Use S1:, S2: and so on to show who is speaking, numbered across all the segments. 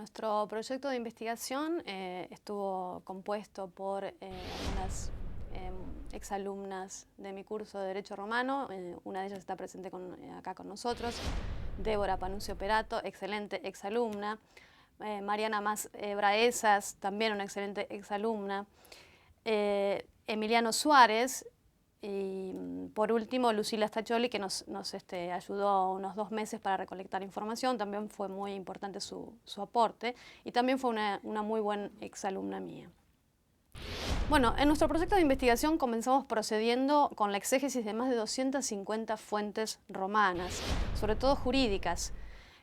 S1: Nuestro proyecto de investigación estuvo compuesto por unas exalumnas de mi curso de Derecho Romano. Una de ellas está presente acá con nosotros, Débora Panuncio Perato, excelente exalumna. Mariana Mas Braesas, también una excelente exalumna. Emiliano Suárez. Y por último, Lucila Stacholi, que nos ayudó unos 2 meses para recolectar información. También fue muy importante su aporte y también fue una muy buena exalumna mía. Bueno, en nuestro proyecto de investigación comenzamos procediendo con la exégesis de más de 250 fuentes romanas, sobre todo jurídicas.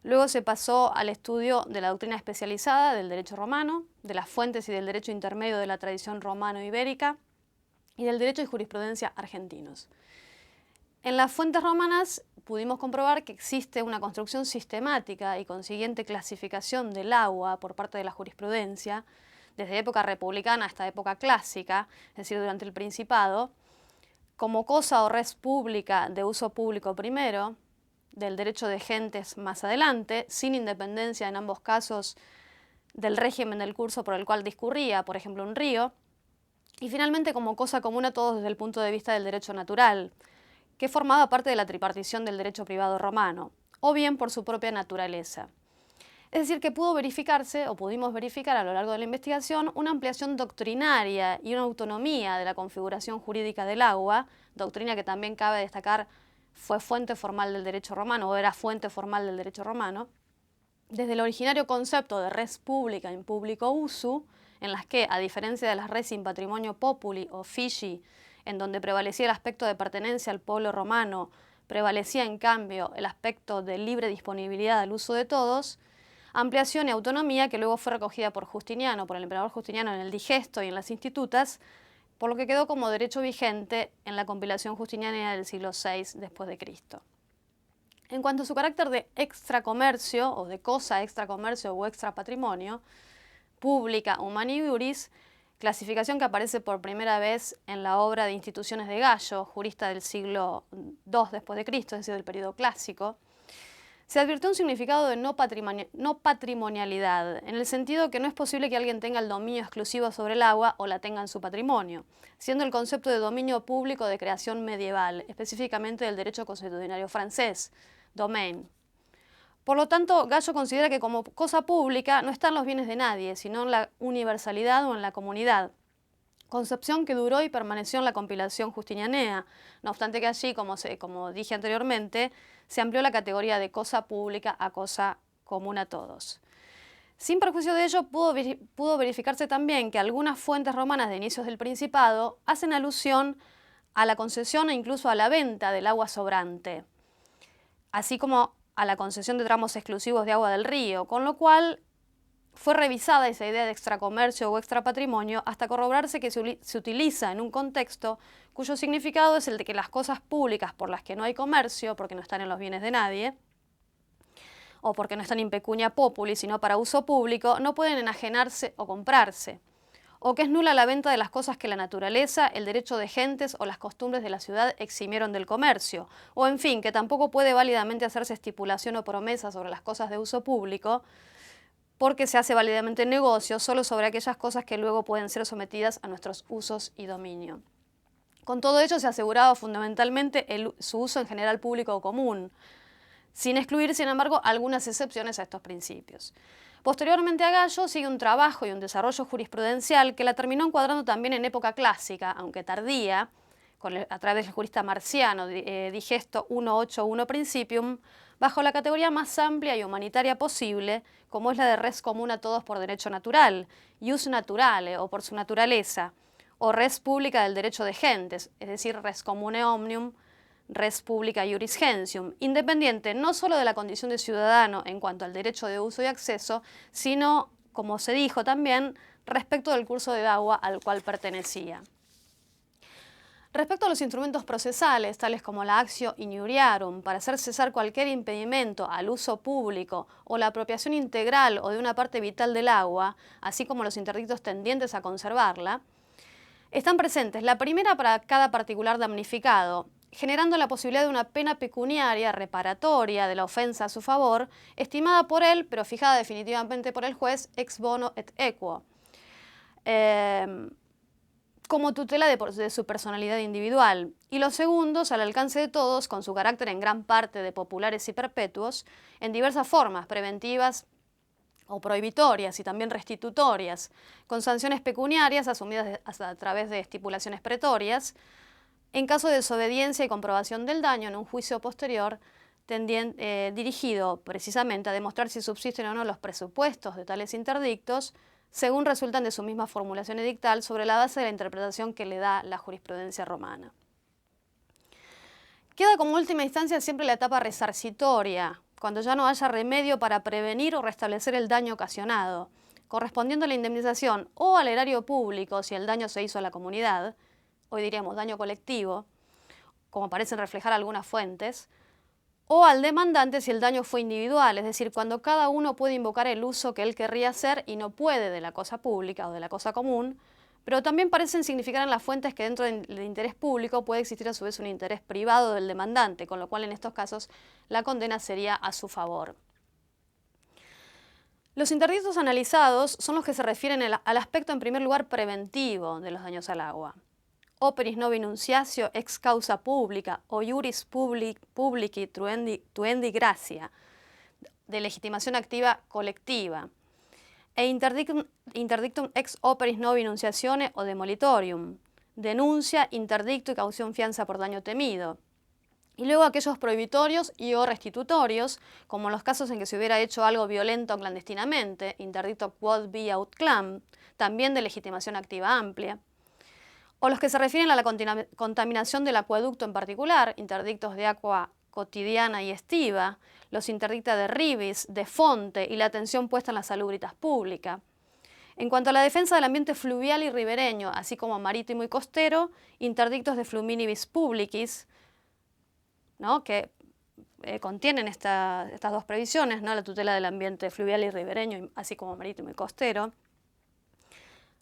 S1: Luego se pasó al estudio de la doctrina especializada del derecho romano, de las fuentes y del derecho intermedio de la tradición romano-ibérica, y del derecho y jurisprudencia argentinos. En las fuentes romanas pudimos comprobar que existe una construcción sistemática y consiguiente clasificación del agua por parte de la jurisprudencia, desde época republicana hasta época clásica, es decir, durante el Principado, como cosa o res pública de uso público primero, del derecho de gentes más adelante, sin independencia en ambos casos del régimen del curso por el cual discurría, por ejemplo, un río, y finalmente como cosa común a todos desde el punto de vista del derecho natural, que formaba parte de la tripartición del derecho privado romano, o bien por su propia naturaleza. Es decir, que pudo verificarse, o pudimos verificar a lo largo de la investigación, una ampliación doctrinaria y una autonomía de la configuración jurídica del agua, doctrina que también cabe destacar fue fuente formal del derecho romano, o era fuente formal del derecho romano, desde el originario concepto de res publica in publico usu, en las que, a diferencia de las res in patrimonio populi o figi, en donde prevalecía el aspecto de pertenencia al pueblo romano, prevalecía en cambio el aspecto de libre disponibilidad al uso de todos, ampliación y autonomía que luego fue recogida por Justiniano, por el emperador Justiniano en el Digesto y en las Institutas, por lo que quedó como derecho vigente en la compilación justiniana del siglo VI después de Cristo. En cuanto a su carácter de extracomercio o de cosa extracomercio o extrapatrimonio, Publica Humani Iuris, clasificación que aparece por primera vez en la obra de Instituciones de Gallo, jurista del siglo II después de Cristo, es decir, del periodo clásico, se advirtió un significado de no patrimonialidad, en el sentido que no es posible que alguien tenga el dominio exclusivo sobre el agua o la tenga en su patrimonio, siendo el concepto de dominio público de creación medieval, específicamente del derecho consuetudinario francés, domaine. Por lo tanto, Gallo considera que como cosa pública no están los bienes de nadie, sino en la universalidad o en la comunidad, concepción que duró y permaneció en la compilación justinianea, no obstante que allí, como dije anteriormente, se amplió la categoría de cosa pública a cosa común a todos. Sin perjuicio de ello, pudo verificarse también que algunas fuentes romanas de inicios del Principado hacen alusión a la concesión e incluso a la venta del agua sobrante, así como a la concesión de tramos exclusivos de agua del río, con lo cual fue revisada esa idea de extracomercio o extrapatrimonio hasta corroborarse que se utiliza en un contexto cuyo significado es el de que las cosas públicas por las que no hay comercio, porque no están en los bienes de nadie, o porque no están in pecunia populi, sino para uso público, no pueden enajenarse o comprarse, o que es nula la venta de las cosas que la naturaleza, el derecho de gentes o las costumbres de la ciudad eximieron del comercio, o en fin, que tampoco puede válidamente hacerse estipulación o promesa sobre las cosas de uso público, porque se hace válidamente negocio solo sobre aquellas cosas que luego pueden ser sometidas a nuestros usos y dominio. Con todo ello se aseguraba fundamentalmente su uso en general público o común, sin excluir, sin embargo, algunas excepciones a estos principios. Posteriormente a Gallo sigue un trabajo y un desarrollo jurisprudencial que la terminó encuadrando también en época clásica, aunque tardía, a través del jurista Marciano, Digesto 181 Principium, bajo la categoría más amplia y humanitaria posible, como es la de res común a todos por derecho natural, ius naturale o por su naturaleza, o res pública del derecho de gentes, es decir, res comune omnium, res publica iuris gentium, independiente no solo de la condición de ciudadano en cuanto al derecho de uso y acceso, sino, como se dijo también, respecto del curso de agua al cual pertenecía. Respecto a los instrumentos procesales, tales como la actio iniuriarum, para hacer cesar cualquier impedimento al uso público o la apropiación integral o de una parte vital del agua, así como los interdictos tendientes a conservarla, están presentes la primera para cada particular damnificado, generando la posibilidad de una pena pecuniaria reparatoria de la ofensa a su favor, estimada por él, pero fijada definitivamente por el juez ex bono et equo, como tutela de su personalidad individual, y los segundos al alcance de todos, con su carácter en gran parte de populares y perpetuos, en diversas formas, preventivas o prohibitorias y también restitutorias, con sanciones pecuniarias asumidas a través de estipulaciones pretorias, en caso de desobediencia y comprobación del daño en un juicio posterior dirigido precisamente a demostrar si subsisten o no los presupuestos de tales interdictos, según resultan de su misma formulación edictal sobre la base de la interpretación que le da la jurisprudencia romana. Queda como última instancia siempre la etapa resarcitoria, cuando ya no haya remedio para prevenir o restablecer el daño ocasionado, correspondiendo a la indemnización o al erario público si el daño se hizo a la comunidad, hoy diríamos daño colectivo, como parecen reflejar algunas fuentes, o al demandante si el daño fue individual, es decir, cuando cada uno puede invocar el uso que él querría hacer y no puede de la cosa pública o de la cosa común, pero también parecen significar en las fuentes que dentro del interés público puede existir a su vez un interés privado del demandante, con lo cual en estos casos la condena sería a su favor. Los interdictos analizados son los que se refieren al aspecto en primer lugar preventivo de los daños al agua. Operis novi nunciatio ex causa publica o iuris publici tuendi gratia, de legitimación activa colectiva, e interdictum ex operis novi nunciatione o demolitorium, denuncia, interdicto y caución fianza por daño temido. Y luego aquellos prohibitorios y o restitutorios, como en los casos en que se hubiera hecho algo violento clandestinamente, interdicto quod vi aut clam, también de legitimación activa amplia, o los que se refieren a la contaminación del acueducto en particular, interdictos de agua cotidiana y estiva, los interdicta de ribis, de fonte y la atención puesta en la salubritas pública. En cuanto a la defensa del ambiente fluvial y ribereño, así como marítimo y costero, interdictos de fluminibus publicis, ¿no?, que contienen estas dos previsiones, ¿no?, la tutela del ambiente fluvial y ribereño, así como marítimo y costero,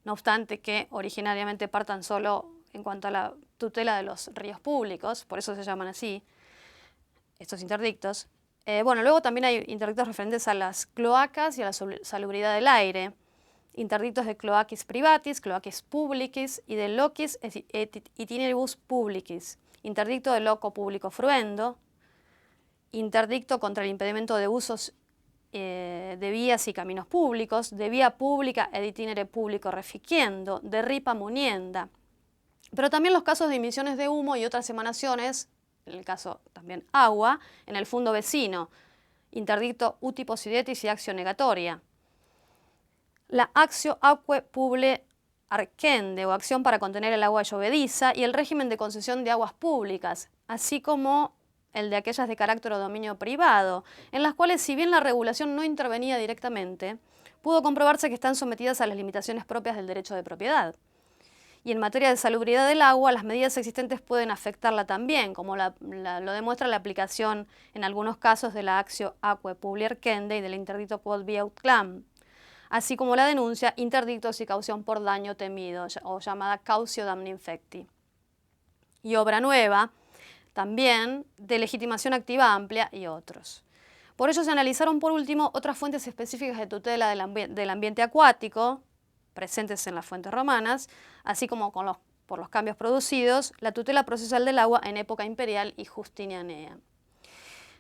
S1: no obstante que originariamente partan solo en cuanto a la tutela de los ríos públicos, por eso se llaman así estos interdictos. Bueno, luego también hay interdictos referentes a las cloacas y a la salubridad del aire, interdictos de cloacis privatis, cloacis publicis y de locis et itineribus publicis, interdicto de loco público fruendo, interdicto contra el impedimento de usos de vías y caminos públicos, de vía pública ed itinere público reficiendo, de ripa munienda. Pero también los casos de emisiones de humo y otras emanaciones, en el caso también agua, en el fundo vecino, interdicto uti possidetis y actio negatoria. La actio aquae publicae arquende o acción para contener el agua llovediza y el régimen de concesión de aguas públicas, así como el de aquellas de carácter o dominio privado, en las cuales si bien la regulación no intervenía directamente, pudo comprobarse que están sometidas a las limitaciones propias del derecho de propiedad. Y en materia de salubridad del agua, las medidas existentes pueden afectarla también, como lo demuestra la aplicación en algunos casos de la actio aquae publicae arquende y del interdicto quod vi aut clam, así como la denuncia, interdictos y caución por daño temido, o llamada cautio damni infecti. Y obra nueva, también de legitimación activa amplia y otros. Por ello se analizaron por último otras fuentes específicas de tutela del ambiente acuático, presentes en las fuentes romanas, así como por los cambios producidos, la tutela procesal del agua en época imperial y justinianea.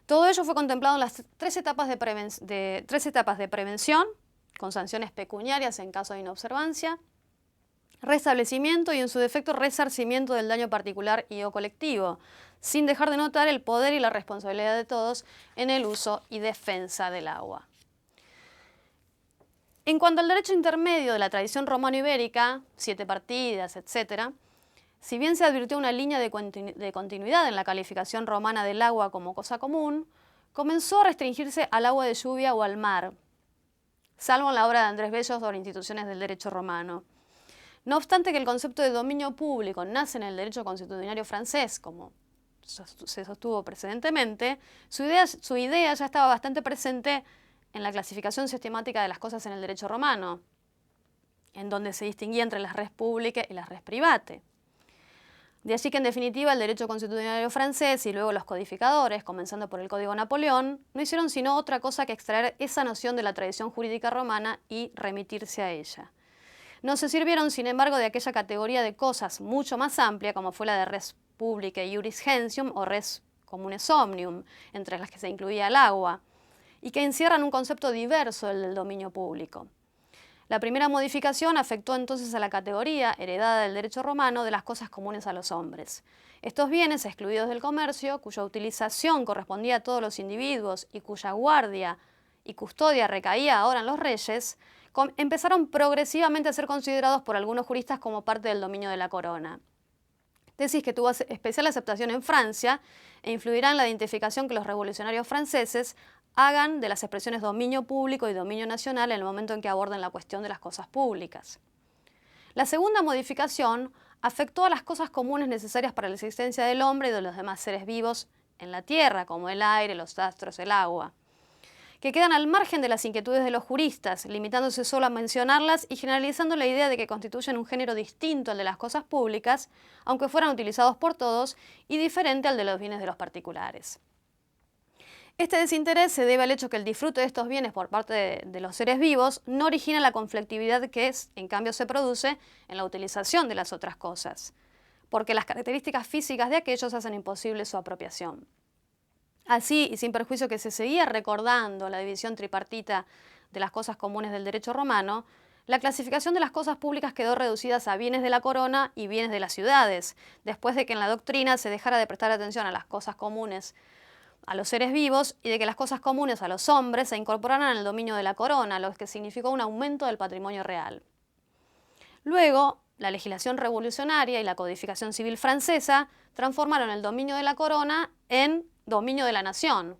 S1: Todo ello fue contemplado en las tres etapas de prevención, con sanciones pecuniarias en caso de inobservancia, restablecimiento y en su defecto resarcimiento del daño particular y o colectivo, sin dejar de notar el poder y la responsabilidad de todos en el uso y defensa del agua. En cuanto al derecho intermedio de la tradición romano-ibérica, 7 partidas, etc., si bien se advirtió una línea de continuidad en la calificación romana del agua como cosa común, comenzó a restringirse al agua de lluvia o al mar, salvo en la obra de Andrés Bello sobre instituciones del derecho romano. No obstante que el concepto de dominio público nace en el derecho consuetudinario francés, como se sostuvo precedentemente, su idea ya estaba bastante presente en la clasificación sistemática de las cosas en el derecho romano, en donde se distinguía entre las res publicae y las res private. De allí que, en definitiva, el derecho constitucional francés y luego los codificadores, comenzando por el Código Napoleón, no hicieron sino otra cosa que extraer esa noción de la tradición jurídica romana y remitirse a ella. No se sirvieron, sin embargo, de aquella categoría de cosas mucho más amplia, como fue la de res publicae iuris gentium o res communes omnium, entre las que se incluía el agua, y que encierran un concepto diverso del dominio público. La primera modificación afectó entonces a la categoría, heredada del derecho romano, de las cosas comunes a los hombres. Estos bienes, excluidos del comercio, cuya utilización correspondía a todos los individuos y cuya guardia y custodia recaía ahora en los reyes, empezaron progresivamente a ser considerados por algunos juristas como parte del dominio de la corona. Tesis que tuvo especial aceptación en Francia e influirá en la identificación que los revolucionarios franceses hagan de las expresiones dominio público y dominio nacional en el momento en que aborden la cuestión de las cosas públicas. La segunda modificación afectó a las cosas comunes necesarias para la existencia del hombre y de los demás seres vivos en la tierra, como el aire, los astros, el agua, que quedan al margen de las inquietudes de los juristas, limitándose solo a mencionarlas y generalizando la idea de que constituyen un género distinto al de las cosas públicas, aunque fueran utilizados por todos, y diferente al de los bienes de los particulares. Este desinterés se debe al hecho que el disfrute de estos bienes por parte de los seres vivos no origina la conflictividad que en cambio se produce en la utilización de las otras cosas, porque las características físicas de aquellos hacen imposible su apropiación. Así, y sin perjuicio que se seguía recordando la división tripartita de las cosas comunes del derecho romano, la clasificación de las cosas públicas quedó reducida a bienes de la corona y bienes de las ciudades, después de que en la doctrina se dejara de prestar atención a las cosas comunes a los seres vivos y de que las cosas comunes a los hombres se incorporaran al dominio de la corona, lo que significó un aumento del patrimonio real. Luego, la legislación revolucionaria y la codificación civil francesa transformaron el dominio de la corona en dominio de la nación,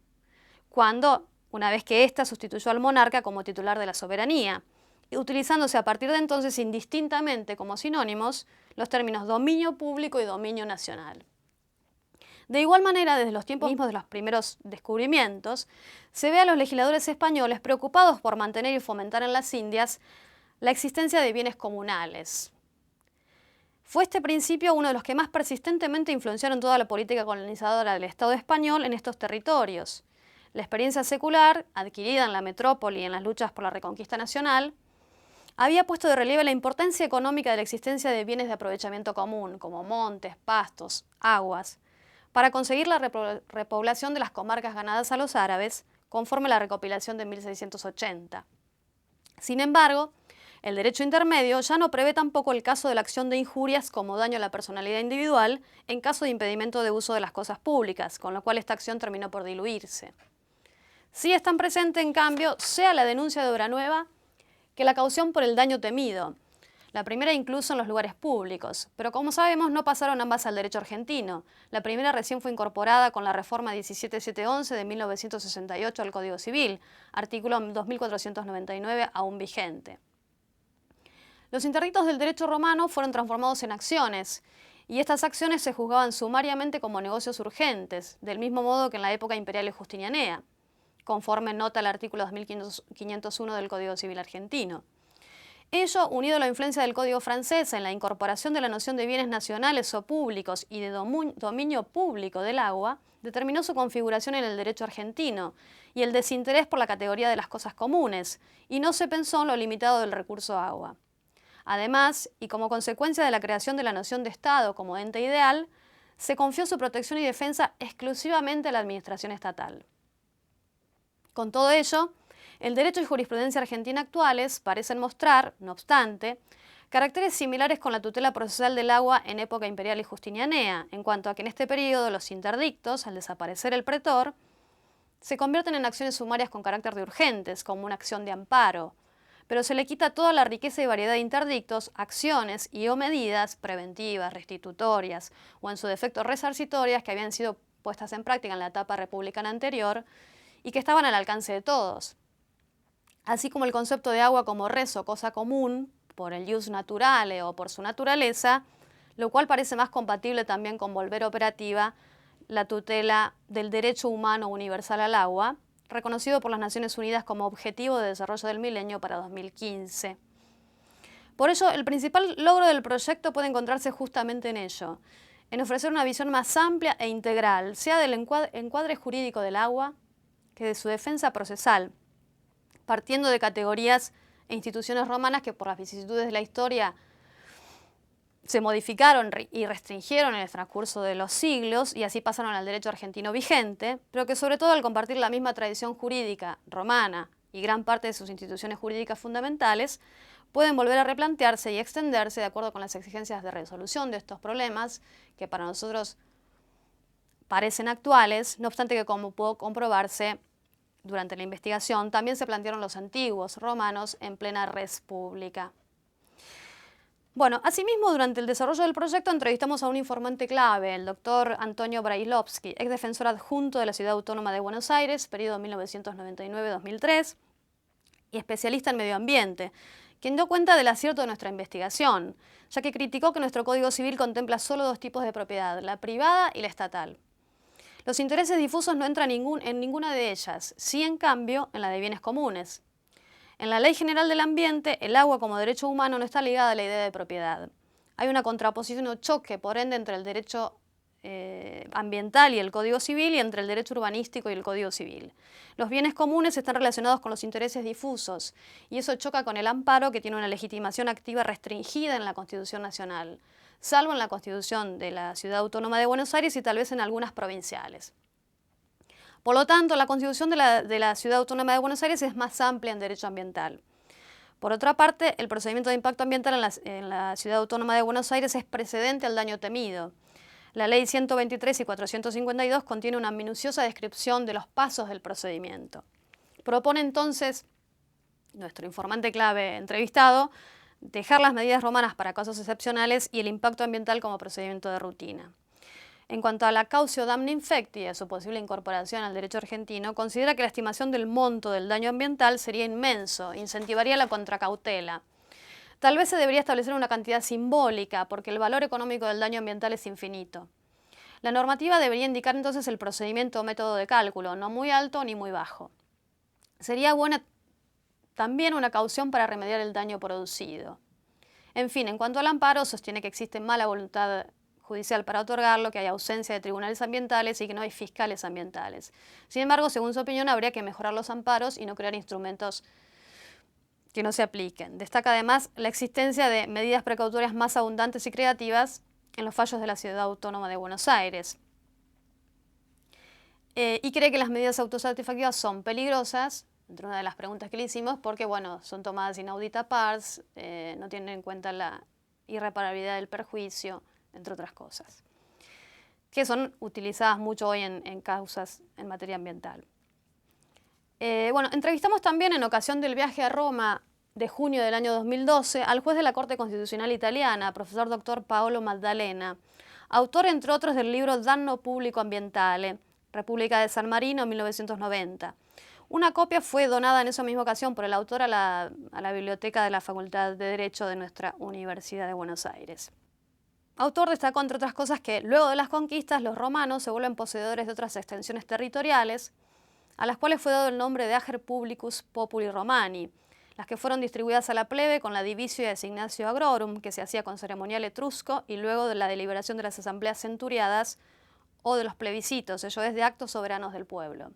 S1: cuando, una vez que ésta sustituyó al monarca como titular de la soberanía, y utilizándose a partir de entonces indistintamente como sinónimos los términos dominio público y dominio nacional. De igual manera, desde los tiempos mismos de los primeros descubrimientos, se ve a los legisladores españoles preocupados por mantener y fomentar en las Indias la existencia de bienes comunales. Fue este principio uno de los que más persistentemente influenciaron toda la política colonizadora del Estado español en estos territorios. La experiencia secular, adquirida en la metrópoli y en las luchas por la reconquista nacional, había puesto de relieve la importancia económica de la existencia de bienes de aprovechamiento común, como montes, pastos, aguas, para conseguir la repoblación de las comarcas ganadas a los árabes, conforme a la recopilación de 1680. Sin embargo, el derecho intermedio ya no prevé tampoco el caso de la acción de injurias como daño a la personalidad individual en caso de impedimento de uso de las cosas públicas, con lo cual esta acción terminó por diluirse. Sí están presentes, en cambio, sea la denuncia de obra nueva que la caución por el daño temido, la primera incluso en los lugares públicos, pero como sabemos no pasaron ambas al derecho argentino. La primera recién fue incorporada con la reforma 17711 de 1968 al Código Civil, artículo 2499 aún vigente. Los interdictos del derecho romano fueron transformados en acciones, y estas acciones se juzgaban sumariamente como negocios urgentes, del mismo modo que en la época imperial y justinianea, conforme nota el artículo 2501 del Código Civil argentino. Ello, unido a la influencia del Código francés en la incorporación de la noción de bienes nacionales o públicos y de dominio público del agua, determinó su configuración en el derecho argentino y el desinterés por la categoría de las cosas comunes, y no se pensó en lo limitado del recurso agua. Además, y como consecuencia de la creación de la noción de Estado como ente ideal, se confió su protección y defensa exclusivamente a la administración estatal. Con todo ello, el derecho y jurisprudencia argentina actuales parecen mostrar, no obstante, caracteres similares con la tutela procesal del agua en época imperial y justinianea, en cuanto a que en este periodo los interdictos, al desaparecer el pretor, se convierten en acciones sumarias con carácter de urgentes, como una acción de amparo, pero se le quita toda la riqueza y variedad de interdictos, acciones y o medidas preventivas, restitutorias o en su defecto resarcitorias que habían sido puestas en práctica en la etapa republicana anterior y que estaban al alcance de todos. Así como el concepto de agua como res o cosa común, por el jus naturale o por su naturaleza, lo cual parece más compatible también con volver operativa la tutela del derecho humano universal al agua, reconocido por las Naciones Unidas como Objetivo de Desarrollo del Milenio para 2015. Por ello, el principal logro del proyecto puede encontrarse justamente en ello, en ofrecer una visión más amplia e integral, sea del encuadre jurídico del agua que de su defensa procesal, partiendo de categorías e instituciones romanas que por las vicisitudes de la historia se modificaron y restringieron en el transcurso de los siglos y así pasaron al derecho argentino vigente, pero que sobre todo al compartir la misma tradición jurídica romana y gran parte de sus instituciones jurídicas fundamentales, pueden volver a replantearse y extenderse de acuerdo con las exigencias de resolución de estos problemas que para nosotros parecen actuales, no obstante que, como pudo comprobarse durante la investigación, también se plantearon los antiguos romanos en plena res pública. Bueno, asimismo, durante el desarrollo del proyecto entrevistamos a un informante clave, el doctor Antonio Brailovsky, ex defensor adjunto de la Ciudad Autónoma de Buenos Aires, periodo 1999-2003, y especialista en medio ambiente, quien dio cuenta del acierto de nuestra investigación, ya que criticó que nuestro Código Civil contempla solo dos tipos de propiedad, la privada y la estatal. Los intereses difusos no entran en ninguna de ellas, sí en cambio en la de bienes comunes. En la Ley General del Ambiente, el agua como derecho humano no está ligada a la idea de propiedad. Hay una contraposición o choque, por ende, entre el derecho ambiental y el Código Civil y entre el derecho urbanístico y el Código Civil. Los bienes comunes están relacionados con los intereses difusos y eso choca con el amparo, que tiene una legitimación activa restringida en la Constitución Nacional, salvo en la Constitución de la Ciudad Autónoma de Buenos Aires y tal vez en algunas provinciales. Por lo tanto, la Constitución de la Ciudad Autónoma de Buenos Aires es más amplia en derecho ambiental. Por otra parte, el procedimiento de impacto ambiental en la Ciudad Autónoma de Buenos Aires es precedente al daño temido. La Ley 123 y 452 contiene una minuciosa descripción de los pasos del procedimiento. Propone entonces, nuestro informante clave entrevistado, dejar las medidas romanas para casos excepcionales y el impacto ambiental como procedimiento de rutina. En cuanto a la cautio damni infecti y a su posible incorporación al derecho argentino, considera que la estimación del monto del daño ambiental sería inmenso, incentivaría la contracautela. Tal vez se debería establecer una cantidad simbólica, porque el valor económico del daño ambiental es infinito. La normativa debería indicar entonces el procedimiento o método de cálculo, no muy alto ni muy bajo. Sería buena también una caución para remediar el daño producido. En fin, en cuanto al amparo, sostiene que existe mala voluntad judicial para otorgarlo, que hay ausencia de tribunales ambientales y que no hay fiscales ambientales. Sin embargo, según su opinión, habría que mejorar los amparos y no crear instrumentos que no se apliquen. Destaca además la existencia de medidas precautorias más abundantes y creativas en los fallos de la Ciudad Autónoma de Buenos Aires. Y cree que las medidas autosatisfactivas son peligrosas, entre una de las preguntas que le hicimos, porque bueno, son tomadas inaudita pars, no tienen en cuenta la irreparabilidad del perjuicio, entre otras cosas, que son utilizadas mucho hoy en causas en materia ambiental. Bueno, entrevistamos también en ocasión del viaje a Roma de junio del año 2012 al juez de la Corte Constitucional Italiana, profesor doctor Paolo Maddalena, autor entre otros del libro Danno Pubblico Ambientale, República de San Marino, 1990. Una copia fue donada en esa misma ocasión por el autor a la biblioteca de la Facultad de Derecho de nuestra Universidad de Buenos Aires. Autor destacó, entre otras cosas, que luego de las conquistas los romanos se vuelven poseedores de otras extensiones territoriales, a las cuales fue dado el nombre de Ager Publicus Populi Romani, las que fueron distribuidas a la plebe con la divisio y assignatio agrorum, que se hacía con ceremonial etrusco, y luego de la deliberación de las asambleas centuriadas o de los plebiscitos, ello es, de actos soberanos del pueblo.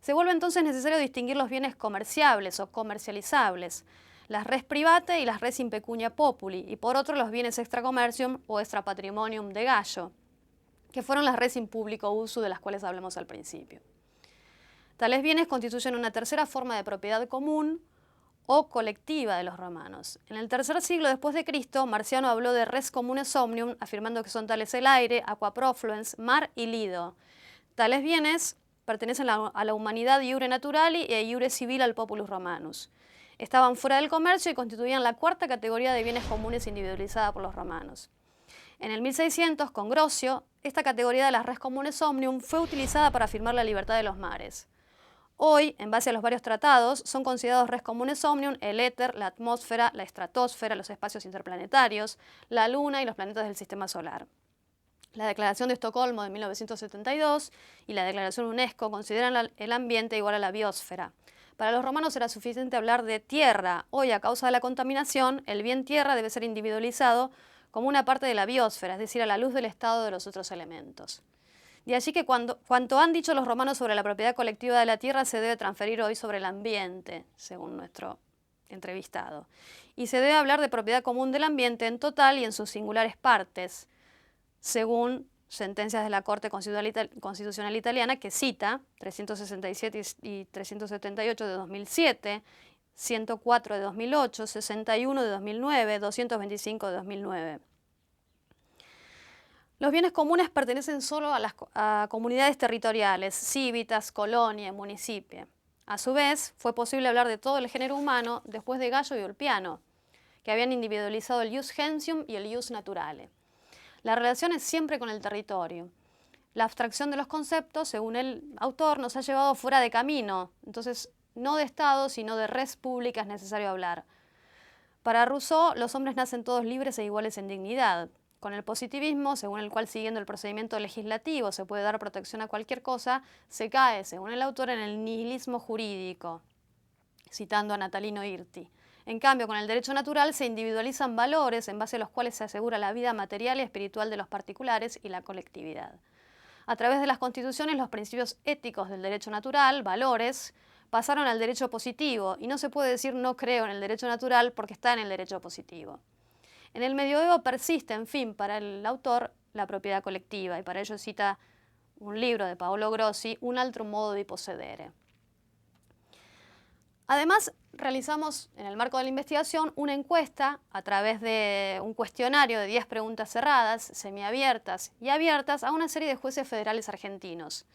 S1: Se vuelve entonces necesario distinguir los bienes comerciables o comercializables, las res private y las res in pecunia populi, y por otro los bienes extra commercium o extra patrimonium de Gallo, que fueron las res in publico uso de las cuales hablamos al principio. Tales bienes constituyen una tercera forma de propiedad común o colectiva de los romanos. En el tercer siglo después de Cristo, Marciano habló de res communes omnium, afirmando que son tales el aire, aqua profluens, mar y lido. Tales bienes pertenecen a la humanidad iure naturali e iure civil al populus romanus. Estaban fuera del comercio y constituían la cuarta categoría de bienes comunes individualizada por los romanos. En el 1600, con Grocio, esta categoría de las res communes omnium fue utilizada para afirmar la libertad de los mares. Hoy, en base a los varios tratados, son considerados res communes omnium el éter, la atmósfera, la estratosfera, los espacios interplanetarios, la luna y los planetas del sistema solar. La Declaración de Estocolmo de 1972 y la Declaración UNESCO consideran el ambiente igual a la biosfera. Para los romanos era suficiente hablar de tierra. Hoy, a causa de la contaminación, el bien tierra debe ser individualizado como una parte de la biosfera, es decir, a la luz del estado de los otros elementos. De allí que cuanto han dicho los romanos sobre la propiedad colectiva de la tierra se debe transferir hoy sobre el ambiente, según nuestro entrevistado. Y se debe hablar de propiedad común del ambiente en total y en sus singulares partes, según sentencias de la Corte Constitucional Italiana que cita 367 y 378 de 2007, 104 de 2008, 61 de 2009, 225 de 2009. Los bienes comunes pertenecen solo a comunidades territoriales, civitas, colonia, municipio. A su vez, fue posible hablar de todo el género humano después de Gallo y Ulpiano, que habían individualizado el ius gentium y el ius naturale. La relación es siempre con el territorio. La abstracción de los conceptos, según el autor, nos ha llevado fuera de camino. Entonces, no de Estado, sino de res pública es necesario hablar. Para Rousseau, los hombres nacen todos libres e iguales en dignidad. Con el positivismo, según el cual siguiendo el procedimiento legislativo se puede dar protección a cualquier cosa, se cae, según el autor, en el nihilismo jurídico, citando a Natalino Hirti. En cambio, con el derecho natural se individualizan valores en base a los cuales se asegura la vida material y espiritual de los particulares y la colectividad. A través de las constituciones, los principios éticos del derecho natural, valores, pasaron al derecho positivo, y no se puede decir no creo en el derecho natural porque está en el derecho positivo. En el medioevo persiste, en fin, para el autor, la propiedad colectiva, y para ello cita un libro de Paolo Grossi, Un altro modo di possedere. Además, realizamos, en el marco de la investigación, una encuesta a través de un cuestionario de 10 preguntas cerradas, semiabiertas y abiertas a una serie de jueces federales argentinos,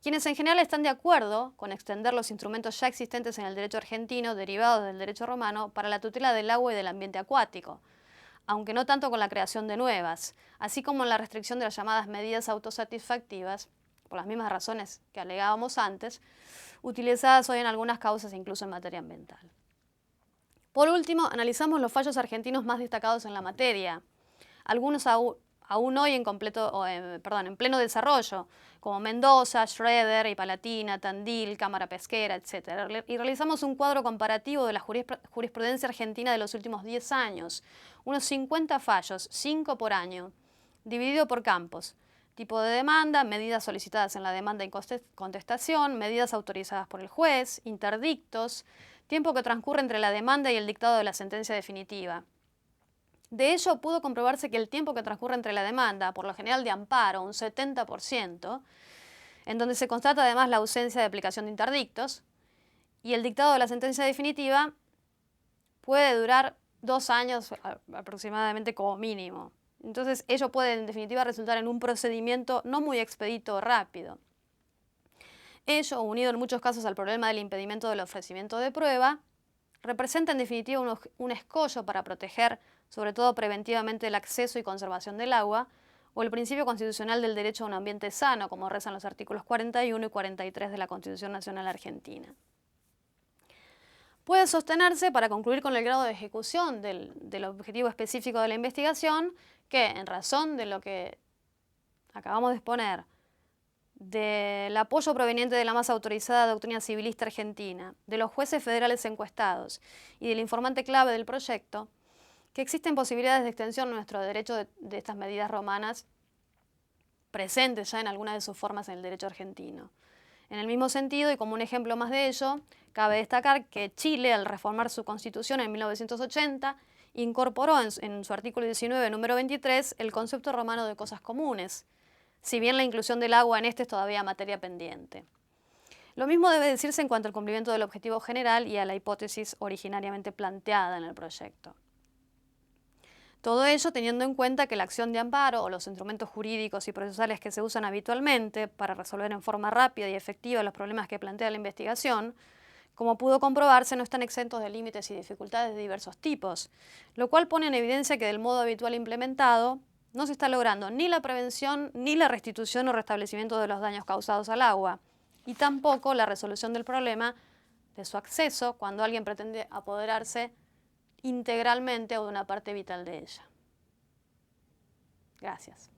S1: quienes en general están de acuerdo con extender los instrumentos ya existentes en el derecho argentino, derivados del derecho romano, para la tutela del agua y del ambiente acuático, aunque no tanto con la creación de nuevas, así como en la restricción de las llamadas medidas autosatisfactivas, por las mismas razones que alegábamos antes, utilizadas hoy en algunas causas, incluso en materia ambiental. Por último, analizamos los fallos argentinos más destacados en la materia, algunos aún hoy en pleno desarrollo, como Mendoza, Schroeder y Palatina, Tandil, Cámara Pesquera, etc. Y realizamos un cuadro comparativo de la jurisprudencia argentina de los últimos 10 años, unos 50 fallos, 5 por año, dividido por campos: tipo de demanda, medidas solicitadas en la demanda y contestación, medidas autorizadas por el juez, interdictos, tiempo que transcurre entre la demanda y el dictado de la sentencia definitiva. De ello pudo comprobarse que el tiempo que transcurre entre la demanda, por lo general de amparo, un 70%, en donde se constata además la ausencia de aplicación de interdictos, y el dictado de la sentencia definitiva puede durar 2 años aproximadamente como mínimo. Entonces ello puede en definitiva resultar en un procedimiento no muy expedito o rápido. Ello, unido en muchos casos al problema del impedimento del ofrecimiento de prueba, representa en definitiva un escollo para proteger, sobre todo preventivamente, el acceso y conservación del agua, o el principio constitucional del derecho a un ambiente sano, como rezan los artículos 41 y 43 de la Constitución Nacional Argentina. Puede sostenerse, para concluir con el grado de ejecución del objetivo específico de la investigación, que, en razón de lo que acabamos de exponer, del apoyo proveniente de la más autorizada doctrina civilista argentina, de los jueces federales encuestados y del informante clave del proyecto, que existen posibilidades de extensión de nuestro derecho de estas medidas romanas presentes ya en alguna de sus formas en el derecho argentino. En el mismo sentido, y como un ejemplo más de ello, cabe destacar que Chile, al reformar su constitución en 1980, incorporó en su artículo 19, número 23, el concepto romano de cosas comunes, si bien la inclusión del agua en este es todavía materia pendiente. Lo mismo debe decirse en cuanto al cumplimiento del objetivo general y a la hipótesis originariamente planteada en el proyecto. Todo ello teniendo en cuenta que la acción de amparo o los instrumentos jurídicos y procesales que se usan habitualmente para resolver en forma rápida y efectiva los problemas que plantea la investigación, como pudo comprobarse, no están exentos de límites y dificultades de diversos tipos, lo cual pone en evidencia que del modo habitual implementado no se está logrando ni la prevención ni la restitución o restablecimiento de los daños causados al agua, y tampoco la resolución del problema de su acceso cuando alguien pretende apoderarse integralmente o de una parte vital de ella. Gracias.